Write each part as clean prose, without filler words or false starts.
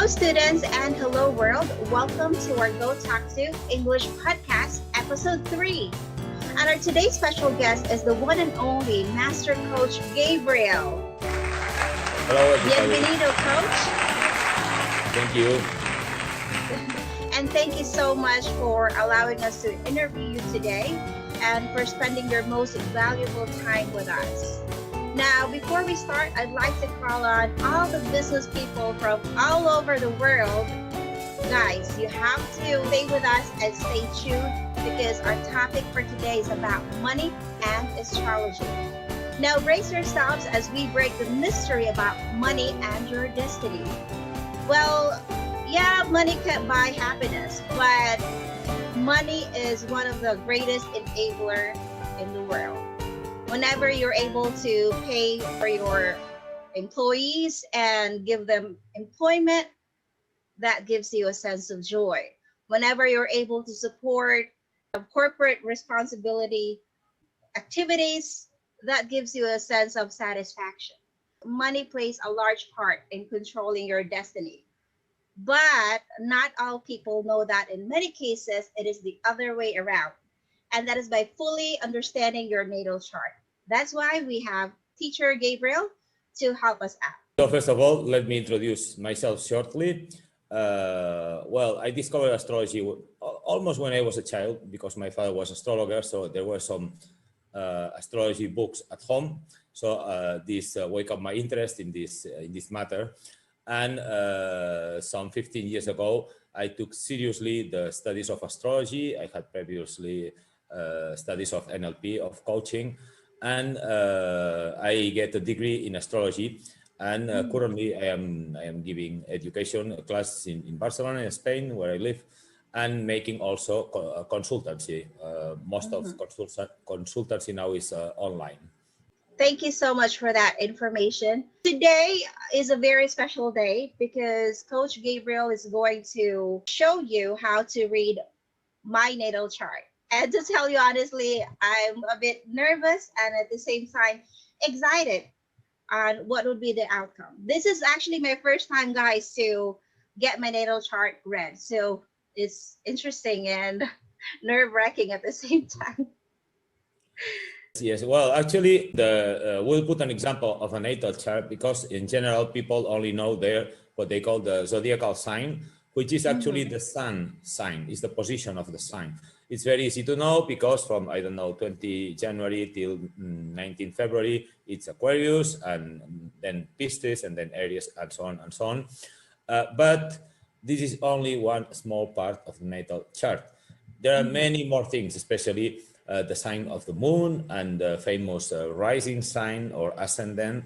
Hello, students, and hello, world. Welcome to our GOTALKTO English podcast, episode 3. And our today's special guest is the one and only Master Coach Gabriel. Hello, everybody. Bienvenido, Coach. Thank you. And thank you so much for allowing us to interview you today and for spending your most valuable time with us. Now, before we start, I'd like to call on all the business people from all over the world. Guys, you have to stay with us and stay tuned because our topic for today is about money and astrology. Now, brace yourselves as we break the mystery about money and your destiny. Well, yeah, money can't buy happiness, but money is one of the greatest enabler in the world. Whenever you're able to pay for your employees and give them employment, that gives you a sense of joy. Whenever you're able to support corporate responsibility activities, that gives you a sense of satisfaction. Money plays a large part in controlling your destiny. But not all people know that in many cases, it is the other way around. And that is by fully understanding your natal chart. That's why we have teacher Gabriel to help us out. So first of all, let me introduce myself shortly. Well, I discovered astrology almost when I was a child because my father was an astrologer. So there were some astrology books at home. So this wake up my interest in this matter. And some 15 years ago, I took seriously the studies of astrology. I had previously studies of NLP, of coaching, and I get a degree in astrology. And currently, I am giving education classes in Barcelona, in Spain, where I live, and making also consultancy. Most of consultancy now is online. Thank you so much for that information. Today is a very special day because Coach Gabriel is going to show you how to read my natal chart. And to tell you honestly, I'm a bit nervous and at the same time excited on what would be the outcome. This is actually my first time, guys, to get my natal chart read. So it's interesting and nerve-wracking at the same time. Yes, well, actually, we'll put an example of a natal chart because in general, people only know what they call the zodiacal sign, which is actually the sun sign, is the position of the sign. It's very easy to know because from, I don't know, 20 January till 19 February, it's Aquarius and then Pisces and then Aries and so on and so on. But this is only one small part of the natal chart. There are many more things, especially the sign of the moon and the famous rising sign or ascendant,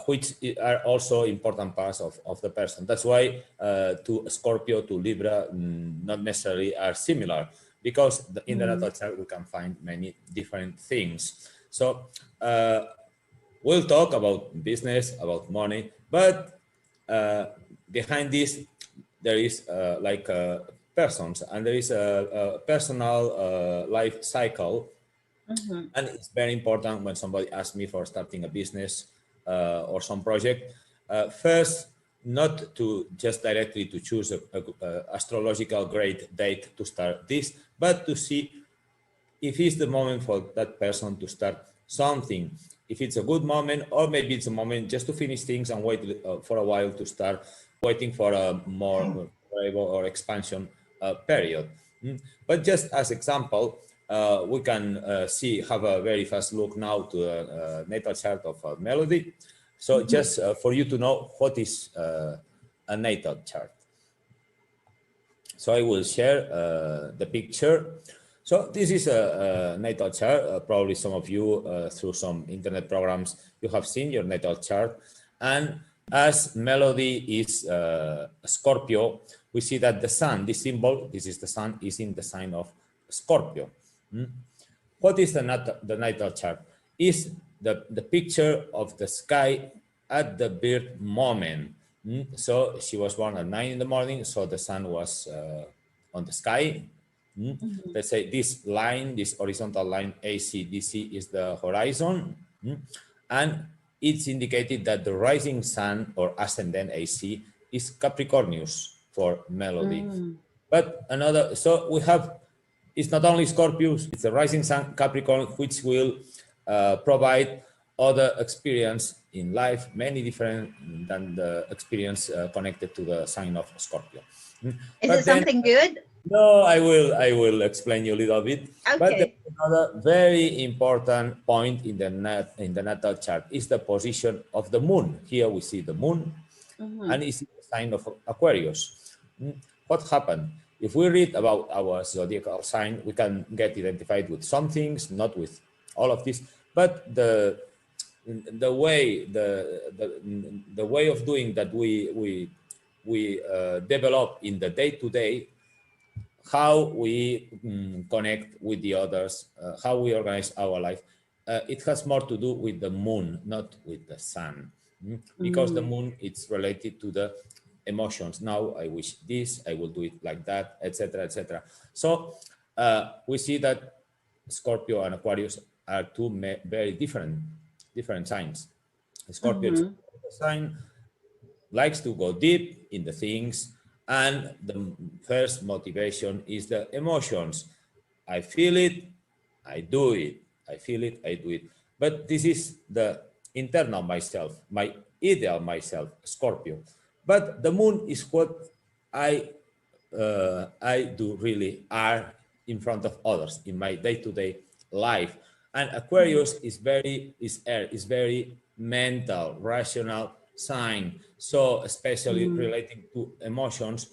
which are also important parts of the person. That's why to Scorpio, to Libra, not necessarily are similar, because in the natal chart we can find many different things. So we'll talk about business, about money, but behind this there is persons, and there is a personal life cycle. And it's very important when somebody asks me for starting a business or some project, first, not to just directly to choose a astrological great date to start this, but to see if it's the moment for that person to start something, if it's a good moment, or maybe it's a moment just to finish things and wait for a while to start waiting for a more or expansion period. But just as example, we can have a very fast look now to a natal chart of Melody. So just for you to know what is a natal chart. So I will share the picture. So this is a natal chart. Probably some of you through some internet programs, you have seen your natal chart. And as Melody is Scorpio, we see that the sun, this symbol, this is the sun, is in the sign of Scorpio. What is the natal chart? Is the picture of the sky at the birth moment. So she was born at 9 in the morning, so the sun was on the sky. Let's say this line, this horizontal line ACDC is the horizon. And it's indicated that the rising sun or ascendant AC is Capricornus for melody. Mm. But another, so we have, it's not only Scorpius, it's a rising sun Capricorn, which will provide other experience in life, many different than the experience connected to the sign of Scorpio. Is But it then, something good? no, I will explain you a little bit. But there's Okay. another very important point in the natal chart is the position of the moon. Here we see the moon, and it's in the sign of Aquarius. What happened? If we read about our zodiacal sign, we can get identified with some things, not with all of this, but the way of doing that we develop in the day-to-day, how we connect with the others, how we organize our life. It has more to do with the moon, not with the sun, because the moon it's related to the emotions. Now I wish this, I will do it like that, etc., etc. So we see that Scorpio and Aquarius are two very different signs. Scorpio is a sign, likes to go deep in the things, and the first motivation is the emotions. I feel it, I do it. I feel it, I do it. But this is the internal myself, my ideal myself, Scorpio. But the moon is what I do really are in front of others in my day-to-day life. And Aquarius is air, is very mental, rational sign. So especially relating to emotions,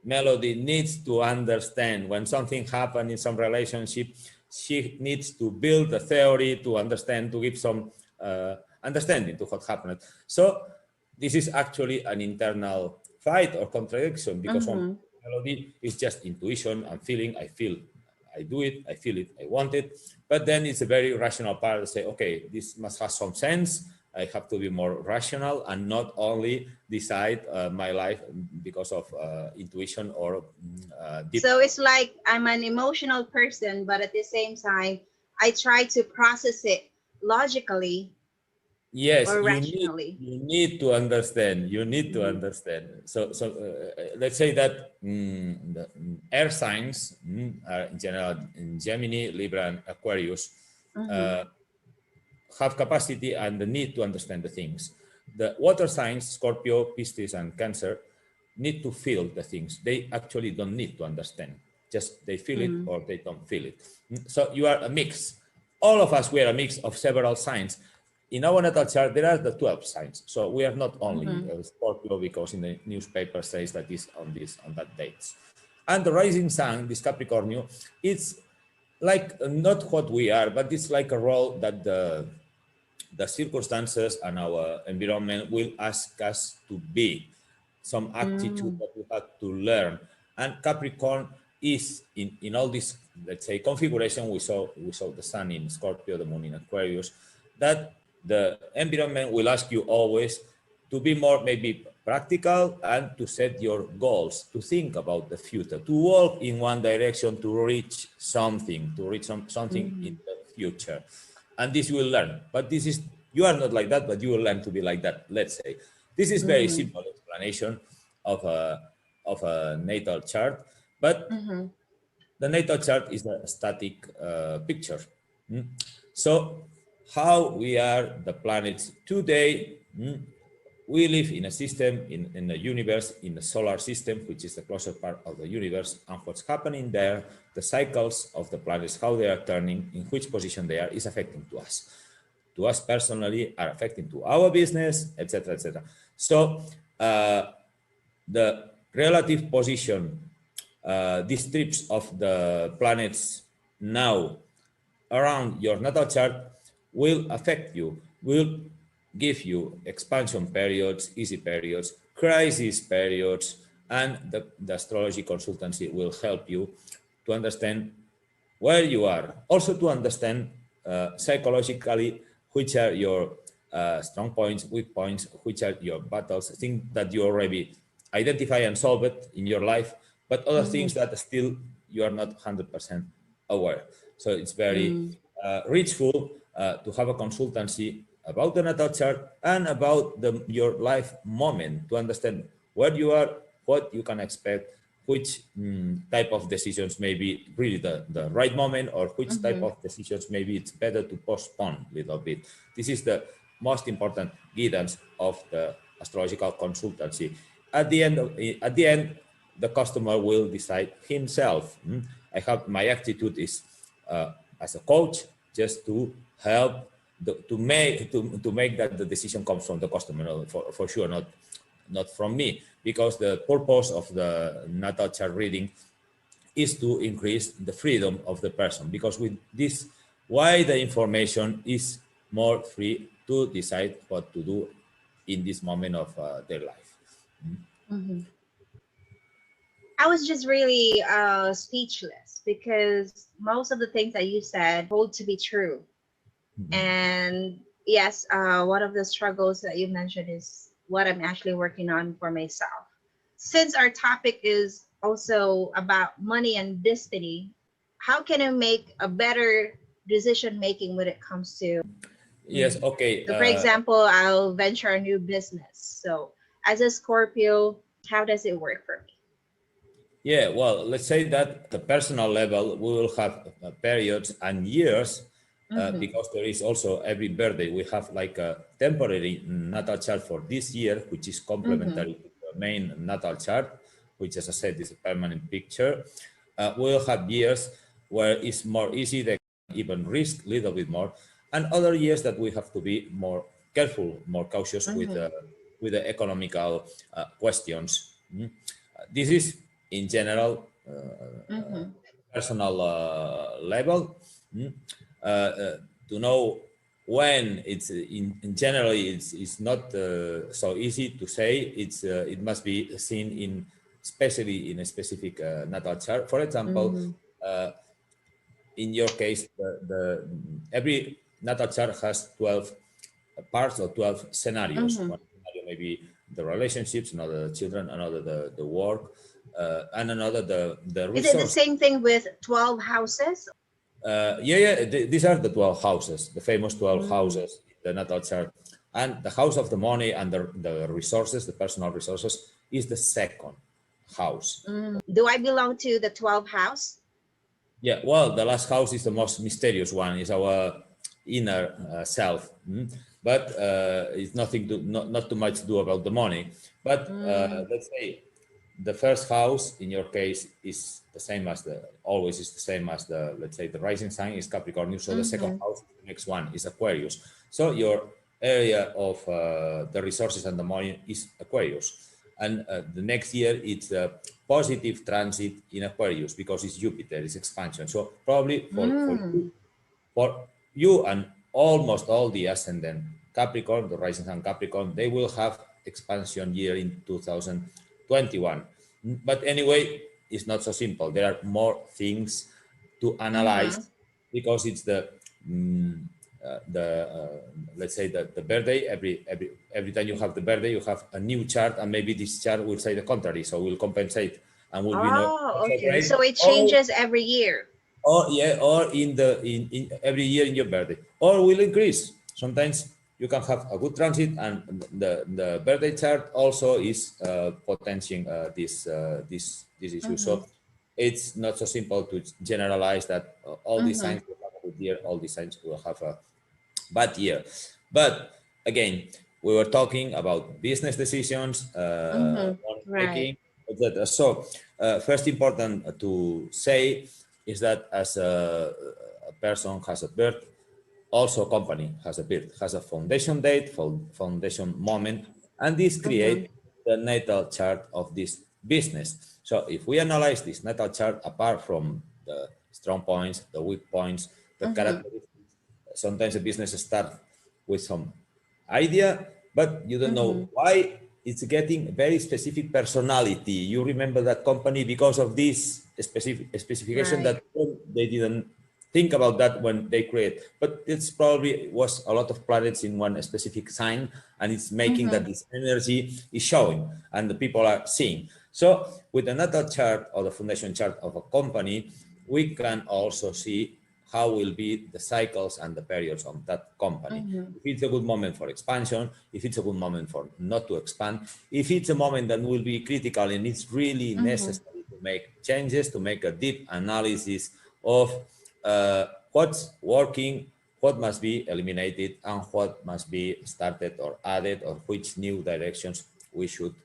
Melody needs to understand when something happened in some relationship. She needs to build a theory to understand, to give some understanding to what happened. So this is actually an internal fight or contradiction, because one melody is just intuition and feeling. I feel, I do it, I feel it, I want it. But then it's a very rational part to say, okay, this must have some sense. I have to be more rational and not only decide my life because of intuition or deep. So it's like I'm an emotional person, but at the same time, I try to process it logically Yes, or you rationally. need to understand. You need to understand. So let's say that the air signs are in general in Gemini, Libra, and Aquarius. Have capacity and the need to understand the things. The water signs, Scorpio, Piscis, and Cancer, need to feel the things. They actually don't need to understand. Just they feel it or they don't feel it. So you are a mix. All of us, we are a mix of several signs. In our natal chart, there are the 12 signs. So we are not only Scorpio, because in the newspaper says that is on that dates. And the rising sun, this Capricornio, it's like not what we are, but it's like a role that the circumstances and our environment will ask us to be, some attitude that we have to learn. And Capricorn is in all this, let's say, configuration. We saw the sun in Scorpio, the moon in Aquarius, that the environment will ask you always to be more maybe practical and to set your goals, to think about the future, to walk in one direction, to reach something, something in the future. And this you will learn. But this is, you are not like that, but you will learn to be like that, let's say. This is very simple explanation of a natal chart, but the natal chart is a static picture. So how we are the planets today, we live in a system, in a universe, in the solar system, which is the closer part of the universe, and what's happening there, the cycles of the planets, how they are turning, in which position they are, is affecting to us. To us personally, are affecting to our business, etc., etc. So the relative position, these trips of the planets now around your natal chart will affect you, will give you expansion periods, easy periods, crisis periods, and the astrology consultancy will help you to understand where you are. Also to understand psychologically which are your strong points, weak points, which are your battles, things that you already identify and solve it in your life, but other things that still you are not 100% aware. So it's very reachful to have a consultancy about the natal chart and about your life moment to understand where you are, what you can expect, which type of decisions may be really the right moment, or which type of decisions maybe it's better to postpone a little bit. This is the most important guidance of the astrological consultancy. At the end, the customer will decide himself. I have my attitude is as a coach just to help to make that the decision comes from the customer, no, for sure, not from me, because the purpose of the natal chart reading is to increase the freedom of the person, because with this, why the information is more free to decide what to do in this moment of their life. I was just really speechless because most of the things that you said hold to be true. And yes, one of the struggles that you mentioned is what I'm actually working on for myself. Since our topic is also about money and destiny, how can I make a better decision making when it comes to, Yes, okay. so for example, I'll venture a new business. So as a Scorpio, how does it work for me? Yeah, well, let's say that the personal level, we will have periods and years, because there is also every birthday, we have like a temporary natal chart for this year, which is complementary to the main natal chart, which, as I said, is a permanent picture. We'll have years where it's more easy, they can even risk a little bit more, and other years that we have to be more careful, more cautious with the economical questions. This is in general personal level. To know when it's in generally it's not so easy to say. It must be seen in especially in a specific natal chart. For example, in your case, the every natal chart has 12 parts or 12 scenarios. One scenario may be the relationships, another the children, another the work, and another the Is it the resource. same thing with 12 houses? These are the 12 houses, the famous 12 houses, the natal chart. And the house of the money and the resources, the personal resources, is the second house. Do I belong to the 12 house? Yeah, well, the last house is the most mysterious one, is our inner self. But it's nothing to not too much to do about the money. But let's say the first house in your case is the same as always is the same as let's say the rising sign is Capricorn. So the second house, the next one is Aquarius. So your area of the resources and the money is Aquarius. And the next year it's a positive transit in Aquarius because it's Jupiter, it's expansion. So probably for you and almost all the ascendant Capricorn, the rising sign Capricorn, they will have expansion year in 2021. But anyway, it's not so simple. There are more things to analyze because it's let's say the birthday. Every time you have the birthday, you have a new chart, and maybe this chart will say the contrary, so we'll compensate and will be not so Okay. great. So it changes every year. Or yeah, or in every year in your birthday, or will increase. Sometimes you can have a good transit, and the birthday chart also is potentiating this issue. So it's not so simple to generalize that all these signs will have a good year, all these signs will have a bad year. But again, we were talking about business decisions, making, etc. So first important to say is that as a person has a birth, also a company has a birth, has a foundation date, foundation moment, and this creates the natal chart of this business. So if we analyze this natal chart apart from the strong points, the weak points, the characteristics, sometimes a business starts with some idea, but you don't know why it's getting very specific personality. You remember that company because of this specification that they didn't think about that when they create. But it's probably was a lot of planets in one specific sign, and it's making that this energy is showing and the people are seeing. So with the natal chart or the foundation chart of a company, we can also see how will be the cycles and the periods of that company. If it's a good moment for expansion, if it's a good moment for not to expand, if it's a moment that will be critical and it's really necessary to make changes, to make a deep analysis of what's working, what must be eliminated, and what must be started or added, or which new directions we should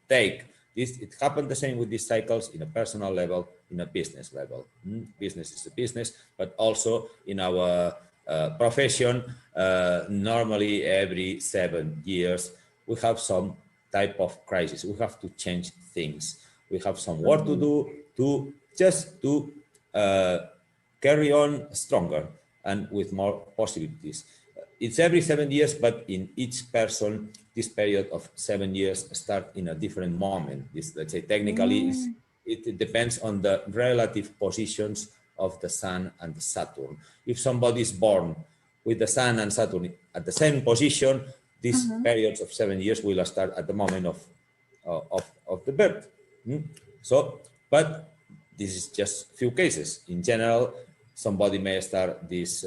take. It happened the same with these cycles in a personal level, in a business level. Business is a business, but also in our profession, normally every 7 years, we have some type of crisis. We have to change things. We have some work to do to carry on stronger and with more possibilities. It's every 7 years, but in each person, this period of 7 years start in a different moment. This, let's say, technically, it depends on the relative positions of the Sun and the Saturn. If somebody is born with the Sun and Saturn at the same position, these periods of 7 years will start at the moment of the birth. So, but this is just few cases. In general, somebody may start this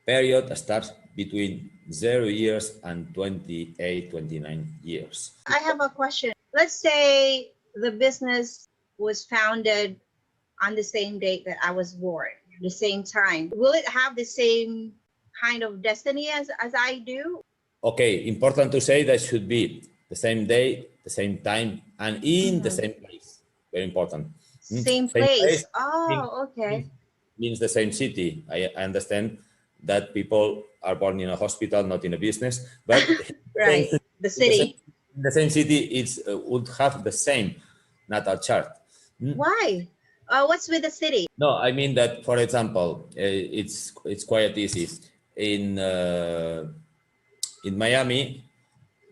period starts between 0 years and 28, 29 years. I have a question. Let's say the business was founded on the same date that I was born, the same time. Will it have the same kind of destiny as I do? Okay, important to say that should be the same day, the same time, and in the same place. Very important. Same place. means, Oh, okay. means the same city. I understand that people are born in a hospital, not in a business, but Right. The city. in the same city, it's would have the same natal chart. Why? What's with the city? No, I mean that, for example, it's quite easy. In Miami,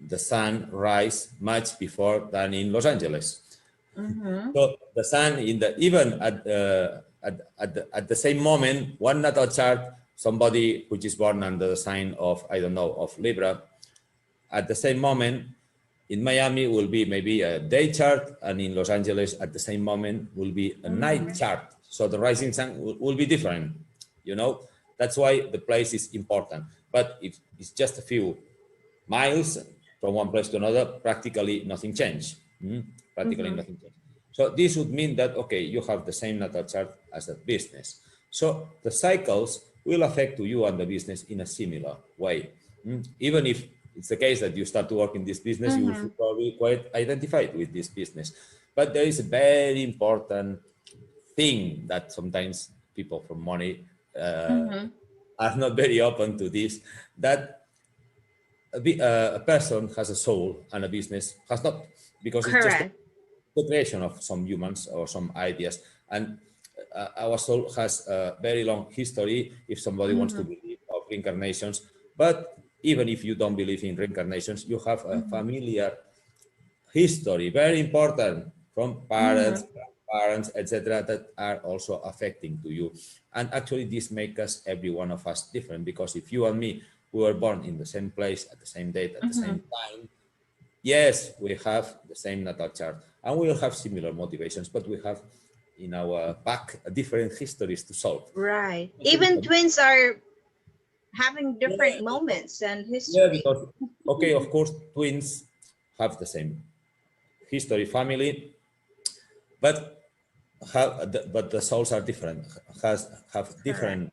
the sun rise much before than in Los Angeles. So the sun even at the same moment, one natal chart, somebody which is born under the sign of, I don't know, of Libra, at the same moment in Miami will be maybe a day chart, and in Los Angeles at the same moment will be a night chart. So the rising sun will be different, you know. That's why the place is important. But if it's just a few miles from one place to another, practically nothing changed. Practically nothing changed. So this would mean that, okay, you have the same natal chart as a business. So the cycles will affect to you and the business in a similar way. Even if it's the case that you start to work in this business, you will feel probably quite identified with this business. But there is a very important thing that sometimes people from money are not very open to this, that a person has a soul and a business has not, because it's just the creation of some humans or some ideas. And our soul has a very long history if somebody wants to believe of reincarnations. But even if you don't believe in reincarnations, you have a familiar history, very important, from parents, grandparents, etc., that are also affecting to you. And actually this makes us, every one of us, different, because if you and me, we were born in the same place at the same date, at the same time, yes, we have the same natal chart and we will have similar motivations, but we have in our back different histories to solve. Right. Even twins are having different moments and history. Yeah, because, okay, of course, twins have the same history, family, but the souls are different, have different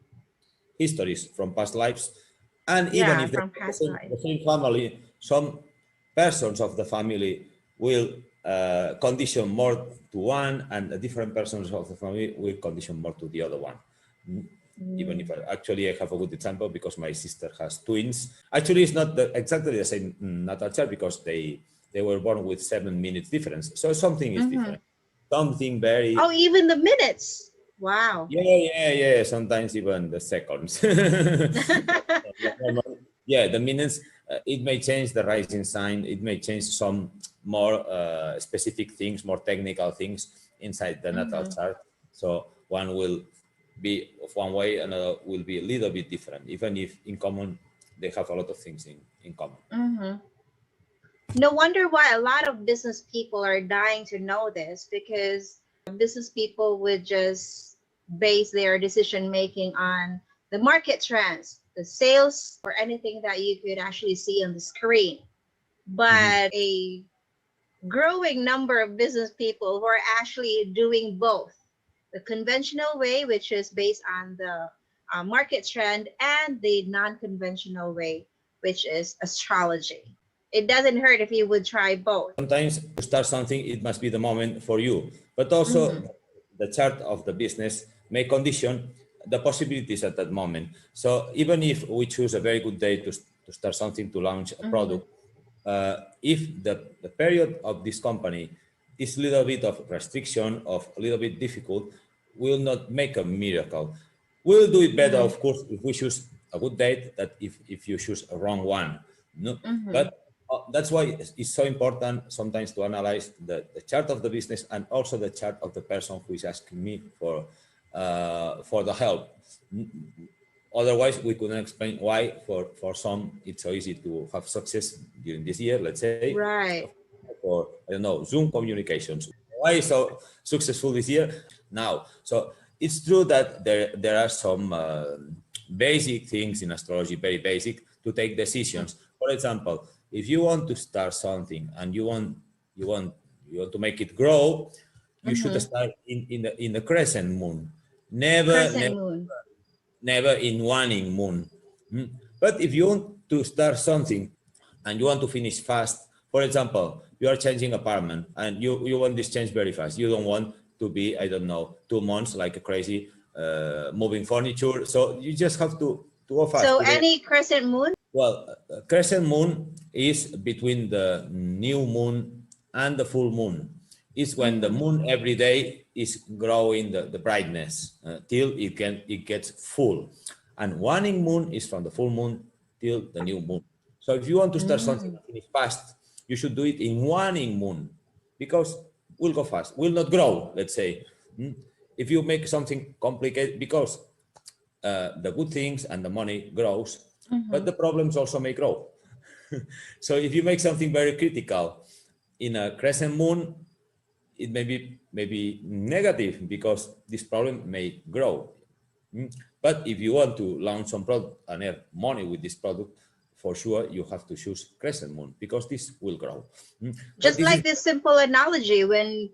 histories from past lives. And even if from the past life. same family, some persons of the family will condition more to one, and the different persons of the family will condition more to the other one. Even if actually I have a good example, because my sister has twins. Actually, it's not exactly the same natal chart, because they were born with 7 minutes difference. So something is different. Something very... Oh, even the minutes. Wow. Yeah. Sometimes even the seconds. Yeah, the minutes, it may change the rising sign. It may change some more specific things, more technical things inside the natal chart. So one will be of one way, another will be a little bit different, even if in common, they have a lot of things in common. No wonder why a lot of business people are dying to know this, because business people would just base their decision making on the market trends, the sales, or anything that you could actually see on the screen. Mhm. But a growing number of business people who are actually doing both the conventional way, which is based on the market trend, and the non-conventional way, which is astrology. It doesn't hurt if you would try both. Sometimes to start something, it must be the moment for you, but also Mm-hmm. the chart of the business may condition the possibilities at that moment. So even if we choose a very good day to start something, to launch a Mm-hmm. product, if the period of this company is a little bit of restriction, of a little bit difficult, will not make a miracle. We'll do it better, Mm-hmm. of course, if we choose a good date that if you choose a wrong one. No, Mm-hmm. but that's why it's so important sometimes to analyze the chart of the business and also the chart of the person who is asking me for the help. Otherwise, we couldn't explain why for some it's so easy to have success during this year, let's say, Right. for I don't know, Zoom communications. Why so successful this year? Now, so it's true that there are some basic things in astrology, very basic, to take decisions. For example, if you want to start something and you want you want to make it grow, you should Mm-hmm. start in the crescent moon. Never, Crescent never, moon. never in waning moon. Mm. But if you want to start something and you want to finish fast, for example, you are changing apartment and you want this change very fast. You don't want to be, I don't know, 2 months like a crazy moving furniture. So you just have to go fast So today. any crescent moon? Well, crescent moon is between the new moon and the full moon. It's when the Mm-hmm. moon every day is growing the brightness till it gets full. And waning moon is from the full moon till the new moon. So if you want to start something Mm-hmm. and finish fast, you should do it in waning moon because we'll go fast, will not grow, let's say. Mm. If you make something complicated, because the good things and the money grows, Mm-hmm. but the problems also may grow. So if you make something very critical in a crescent moon, it may be negative because this problem may grow. Mm. But if you want to launch some product and earn money with this product, for sure you have to choose crescent moon because this will grow. Mm. But Just this is like this simple analogy, when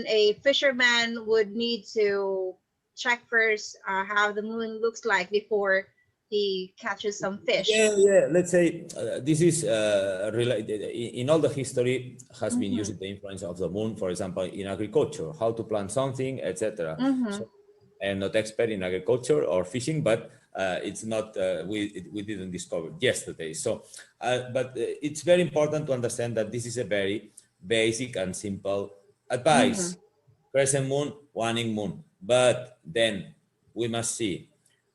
a fisherman would need to check first how the moon looks like before he catches some fish. yeah. Let's say this is related in all the history has been Mm-hmm. using the influence of the moon, for example, in agriculture, how to plant something, etc. Mm-hmm. So I'm not expert in agriculture or fishing, but it's not we didn't discover yesterday. So, but it's very important to understand that this is a very basic and simple Mm-hmm. advice. Crescent moon, waning moon, but then we must see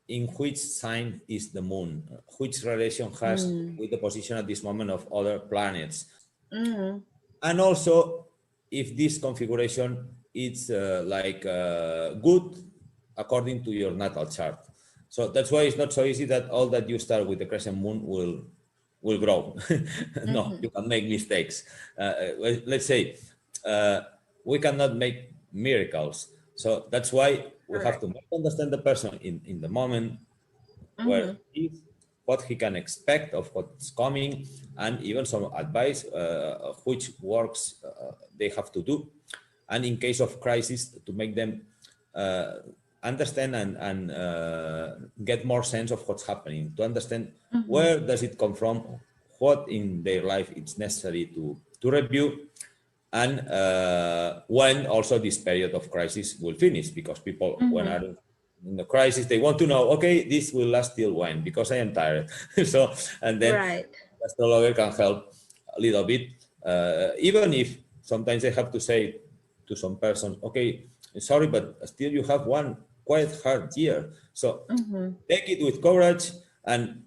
in which sign is the moon, which relation has Mm-hmm. with the position at this moment of other planets, Mm-hmm. and also if this configuration is good according to your natal chart. So that's why it's not so easy that all that you start with the crescent moon will grow. No, Mm-hmm. you can make mistakes. Let's say uh, we cannot make miracles. So that's why we have Correct. to understand the person in the moment where Mm-hmm. he is, what he can expect of what's coming, and even some advice which works they have to do, and in case of crisis to make them uh, understand and get more sense of what's happening, to understand Mm-hmm. where does it come from, what in their life it's necessary to review, and when also this period of crisis will finish, because people when Mm-hmm. are in the crisis they want to know, okay, this will last till when, because I am tired. So and then Right. the astrologer can help a little bit, even if sometimes I have to say to some persons, okay, sorry, but still you have one quite hard year, so Mm-hmm. take it with courage and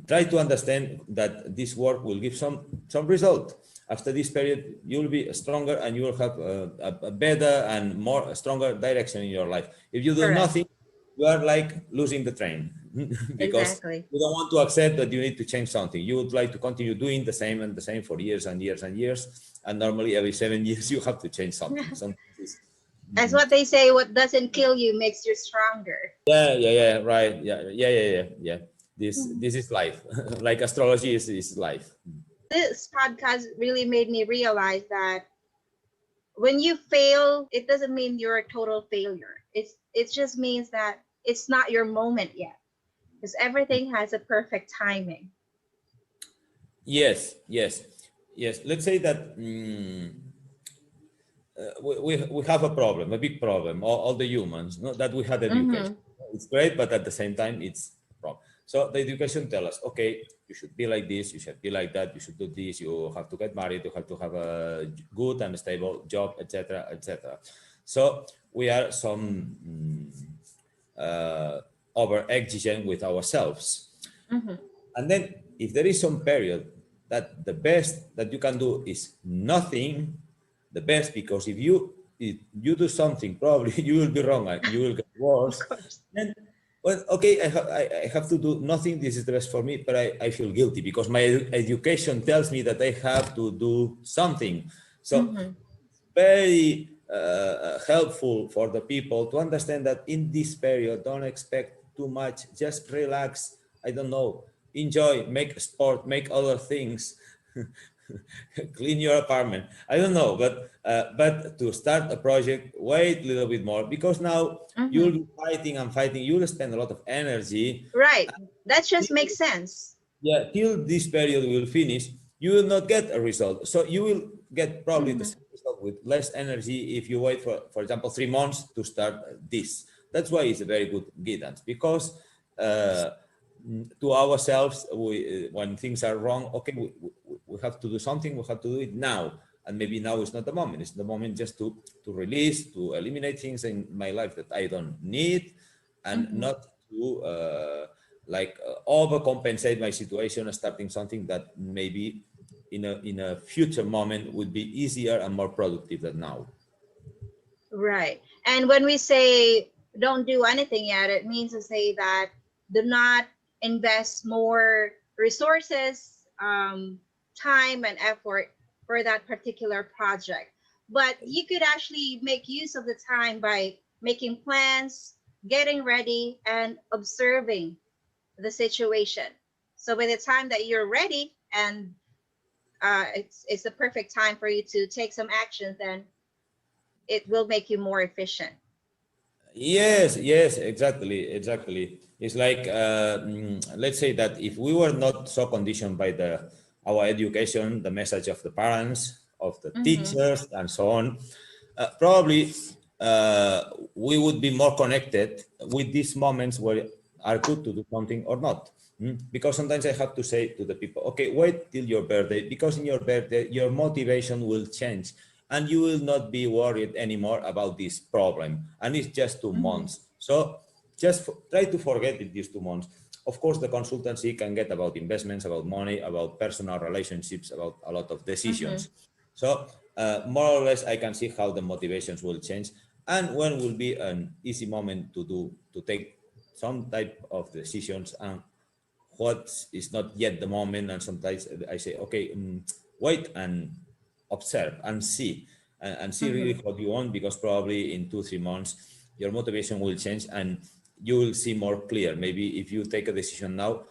try to understand that this work will give some result. After this period, you will be stronger and you will have a better and more stronger direction in your life. If you do Correct. nothing, you are like losing the train because Exactly. you don't want to accept that you need to change something. You would like to continue doing the same and the same for years and years and years. And normally every 7 years you have to change something. Sometimes As what they say, what doesn't kill you makes you stronger. Yeah, right. Yeah. This is life. Like astrology is life. This podcast really made me realize that when you fail, it doesn't mean you're a total failure. It just means that it's not your moment yet, because everything has a perfect timing. Yes. Let's say that we have a problem, a big problem, all the humans, no, that we had education. Mm-hmm. It's great, but at the same time, it's a problem. So the education tell us, okay, you should be like this, you should be like that, you should do this, you have to get married, you have to have a good and stable job, etc., etc. So we are some over exigent with ourselves. Mm-hmm. And then if there is some period that the best that you can do is nothing, the best, because if you do something, probably you will be wrong and you will get Of worse. course. Then, well, okay, I have to do nothing. This is the best for me, but I feel guilty because my education tells me that I have to do something. So Mm-hmm. very helpful for the people to understand that in this period, don't expect too much, just relax. I don't know, enjoy, make sport, make other things, clean your apartment. I don't know, but to start a project, wait a little bit more because now you'll Mm-hmm. be fighting and fighting. You'll spend a lot of energy. Right. That just makes sense. Yeah, till this period will finish, you will not get a result. So you will get probably the Mm-hmm. same result with less energy if you wait for example, 3 months to start this. That's why it's a very good guidance because to ourselves, when things are wrong, okay, we have to do something, we have to do it now. And maybe now is not the moment. It's the moment just to release, to eliminate things in my life that I don't need and Mm-hmm. not to overcompensate my situation and starting something that maybe in a future moment would be easier and more productive than now. Right. And when we say don't do anything yet, it means to say that do not invest more resources, time, and effort for that particular project. But you could actually make use of the time by making plans, getting ready, and observing the situation. So by the time that you're ready and it's the perfect time for you to take some action, then it will make you more efficient. Yes, exactly. It's like let's say that if we were not so conditioned by the our education, the message of the parents, of the Mm-hmm. teachers, and so on, probably we would be more connected with these moments where are good to do something or not. Because sometimes I have to say to the people, okay, wait till your birthday, because in your birthday, your motivation will change and you will not be worried anymore about this problem. And it's just two Mm-hmm. months. So just try to forget it these 2 months. Of course, the consultancy can get about investments, about money, about personal relationships, about a lot of Mm-hmm. decisions. So more or less, I can see how the motivations will change and when will be an easy moment to take some type of decisions and what is not yet the moment. And sometimes I say, okay, wait and observe and see and see really Mm-hmm. what you want because probably in 2 3 months your motivation will change and you will see more clear. Maybe if you take a decision now,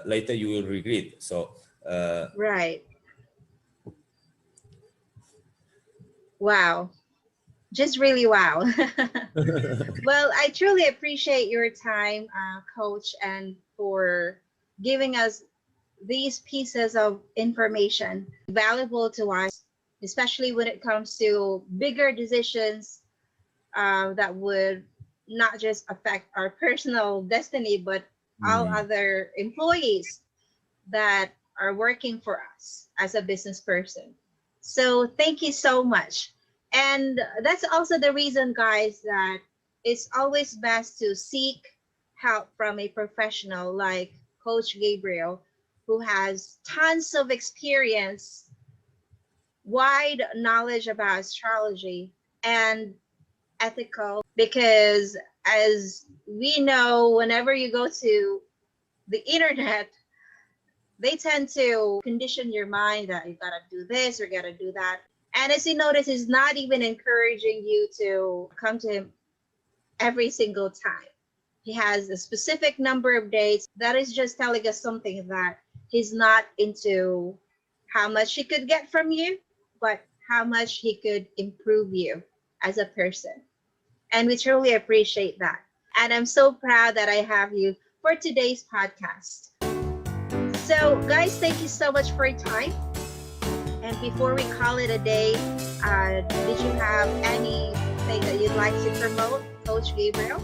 later you will regret. So Right. Wow. Just really wow. Well, I truly appreciate your time, Coach, and for giving us these pieces of information valuable to us, especially when it comes to bigger decisions that would not just affect our personal destiny, but all mm, other employees that are working for us as a business person. So thank you so much. And that's also the reason, guys, that it's always best to seek help from a professional like Coach Gabriel, who has tons of experience, wide knowledge about astrology, and ethical. Because as we know, whenever you go to the internet, they tend to condition your mind that you gotta do this or gotta do that. And as you notice, he's not even encouraging you to come to him every single time. He has a specific number of dates. That is just telling us something that he's not into how much he could get from you, but how much he could improve you as a person. And we truly appreciate that. And I'm so proud that I have you for today's podcast. So, guys, thank you so much for your time. And before we call it a day, did you have anything that you'd like to promote, Coach Gabriel?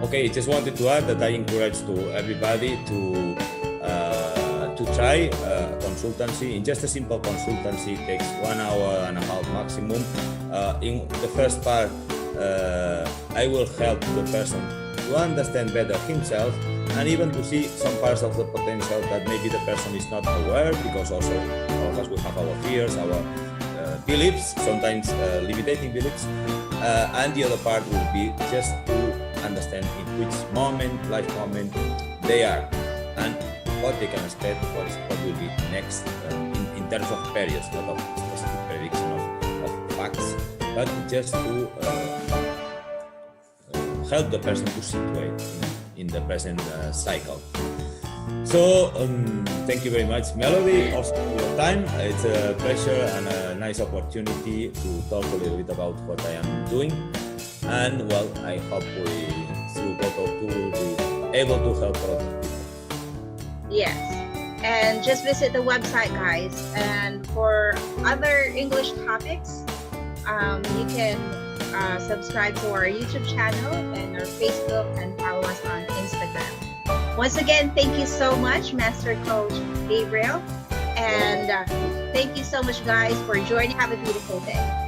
Okay, just wanted to add that I encourage to everybody to try consultancy. In just a simple consultancy, it takes 1 hour and a half maximum. In the first part, I will help the person to understand better himself and even to see some parts of the potential that maybe the person is not aware, because also all of us will have our fears, our beliefs, sometimes limiting beliefs, and the other part will be just to understand in which life moment they are and what they can expect, what will be next in terms of periods, not of specific prediction of facts, but just to help the person to situate in the present cycle. So thank you very much, Melody, also for your time. It's a pleasure and a nice opportunity to talk a little bit about what I am doing. And well, I hope we, through GOTALKTO, will be able to help a lot of people. Yes. And just visit the website, guys. And for other English topics, you can subscribe to our YouTube channel and our Facebook and follow us on Instagram. Once again, thank you so much, Master Coach Gabriel. And thank you so much, guys, for joining. Have a beautiful day.